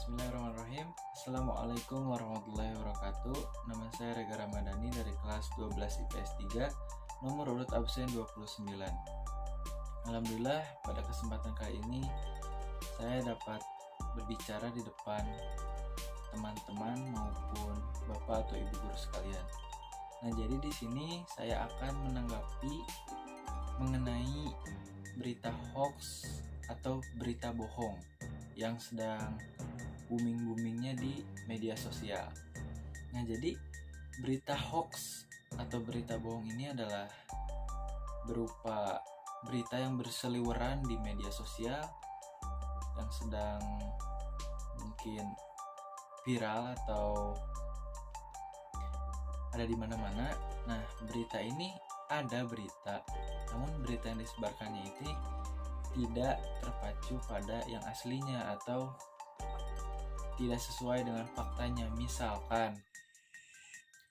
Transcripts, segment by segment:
Bismillahirrahmanirrahim. Assalamualaikum warahmatullahi wabarakatuh. Nama saya Rega Ramadhani dari kelas 12 IPS 3, nomor urut absen 29. Alhamdulillah, pada kesempatan kali ini saya dapat berbicara di depan teman-teman maupun Bapak atau Ibu guru sekalian. Nah, jadi di sini saya akan menanggapi mengenai berita hoax atau berita bohong yang sedang booming-boomingnya di media sosial. Nah, jadi berita hoax atau berita bohong ini adalah berupa berita yang berseliweran di media sosial yang sedang mungkin viral atau ada di mana-mana. Nah, berita ini ada berita, namun berita yang disebarkannya itu tidak terpacu pada yang aslinya atau tidak sesuai dengan faktanya. Misalkan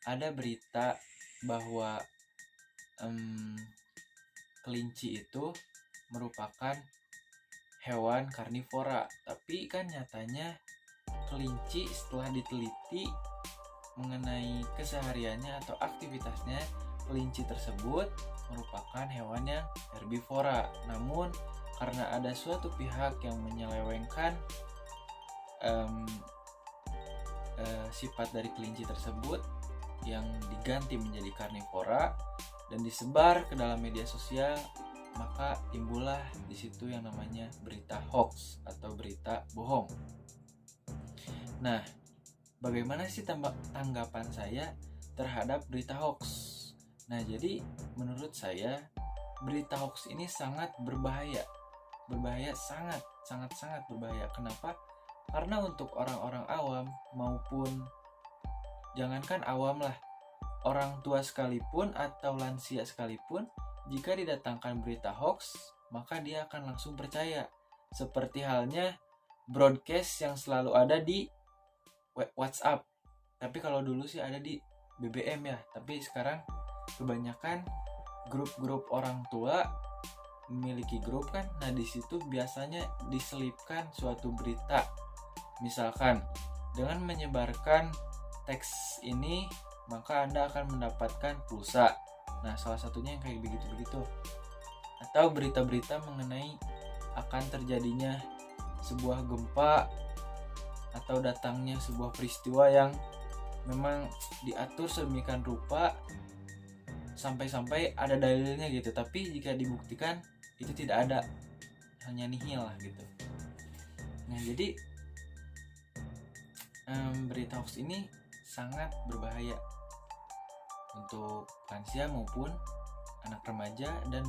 ada berita bahwa kelinci itu merupakan hewan karnivora, tapi kan nyatanya kelinci setelah diteliti mengenai kesehariannya atau aktivitasnya, kelinci tersebut merupakan hewan yang herbivora. Namun karena ada suatu pihak yang menyelewengkan sifat dari kelinci tersebut yang diganti menjadi karnivora dan disebar ke dalam media sosial, maka timbullah di situ yang namanya berita hoax atau berita bohong. Nah, bagaimana sih tanggapan saya terhadap berita hoax? Nah, jadi menurut saya berita hoax ini sangat berbahaya, sangat berbahaya. Kenapa? Karena untuk orang-orang awam maupun jangankan awam lah, orang tua sekalipun atau lansia sekalipun, jika didatangkan berita hoax, maka dia akan langsung percaya. Seperti halnya broadcast yang selalu ada di WhatsApp. Tapi kalau dulu sih ada di BBM ya, tapi sekarang kebanyakan grup-grup orang tua memiliki grup kan. Nah, di situ biasanya diselipkan suatu berita. Misalkan dengan menyebarkan teks ini, maka Anda akan mendapatkan pulsa. Nah, salah satunya yang kayak begitu-begitu. Atau berita-berita mengenai akan terjadinya sebuah gempa atau datangnya sebuah peristiwa yang memang diatur sedemikian rupa sampai-sampai ada dalilnya gitu, tapi jika dibuktikan itu tidak ada, hanya nihil lah gitu. Nah, jadi berita hoax ini sangat berbahaya untuk lansia maupun anak remaja, dan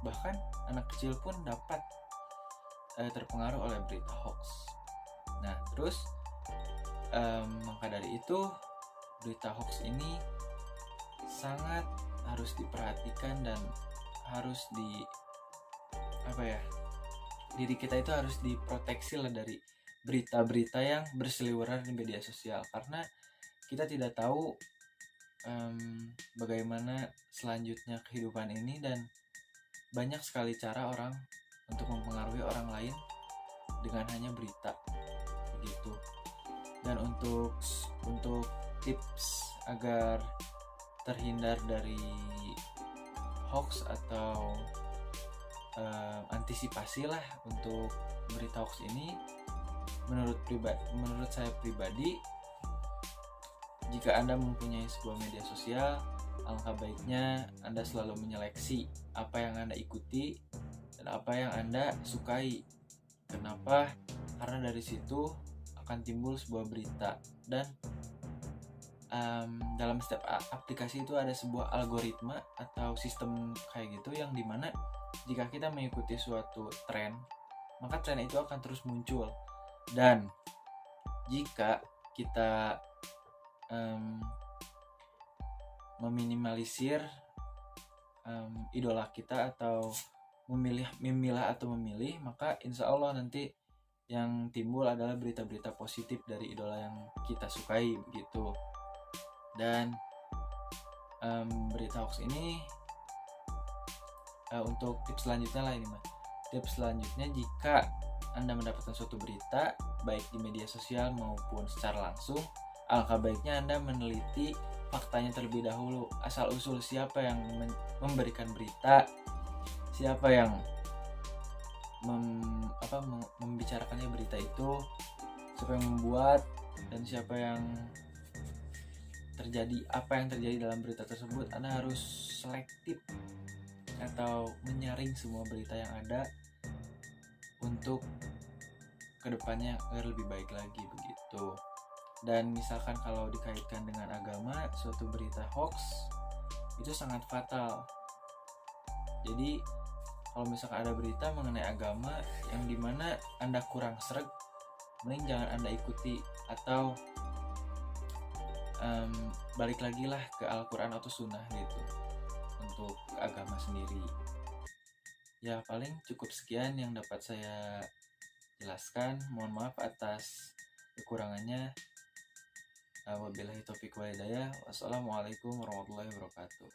bahkan anak kecil pun dapat terpengaruh oleh berita hoax. Nah, terus maka dari itu berita hoax ini sangat harus diperhatikan dan harus diri kita itu harus diproteksi lah dari berita-berita yang berseliweran di media sosial, karena kita tidak tahu bagaimana selanjutnya kehidupan ini, dan banyak sekali cara orang untuk mempengaruhi orang lain dengan hanya berita begitu. Dan untuk tips agar terhindar dari hoax atau antisipasi lah untuk berita hoax ini, menurut saya pribadi, jika Anda mempunyai sebuah media sosial, alangkah baiknya Anda selalu menyeleksi apa yang Anda ikuti dan apa yang Anda sukai. Kenapa? Karena dari situ akan timbul sebuah berita, dan dalam setiap aplikasi itu ada sebuah algoritma atau sistem kayak gitu, yang dimana jika kita mengikuti suatu tren, maka tren itu akan terus muncul. Dan jika kita meminimalisir idola kita atau memilah, maka insya Allah nanti yang timbul adalah berita-berita positif dari idola yang kita sukai begitu. Dan berita hoax ini untuk tips selanjutnya lah ini, tips selanjutnya, jika Anda mendapatkan suatu berita baik di media sosial maupun secara langsung, alangkah baiknya Anda meneliti faktanya terlebih dahulu, asal-usul siapa yang memberikan berita, siapa yang membicarakannya berita itu, siapa yang membuat, dan siapa yang apa yang terjadi dalam berita tersebut. Anda harus selektif atau menyaring semua berita yang ada untuk kedepannya agar lebih baik lagi begitu. Dan misalkan kalau dikaitkan dengan agama, suatu berita hoax itu sangat fatal. Jadi kalau misalkan ada berita mengenai agama yang dimana Anda kurang sreg, mending jangan Anda ikuti, atau balik lagi lah ke Al-Quran atau Sunnah gitu untuk agama sendiri. Ya paling cukup sekian yang dapat saya jelaskan. Mohon maaf atas kekurangannya. Wabillahi taufiq wal hidayah. Wassalamualaikum warahmatullahi wabarakatuh.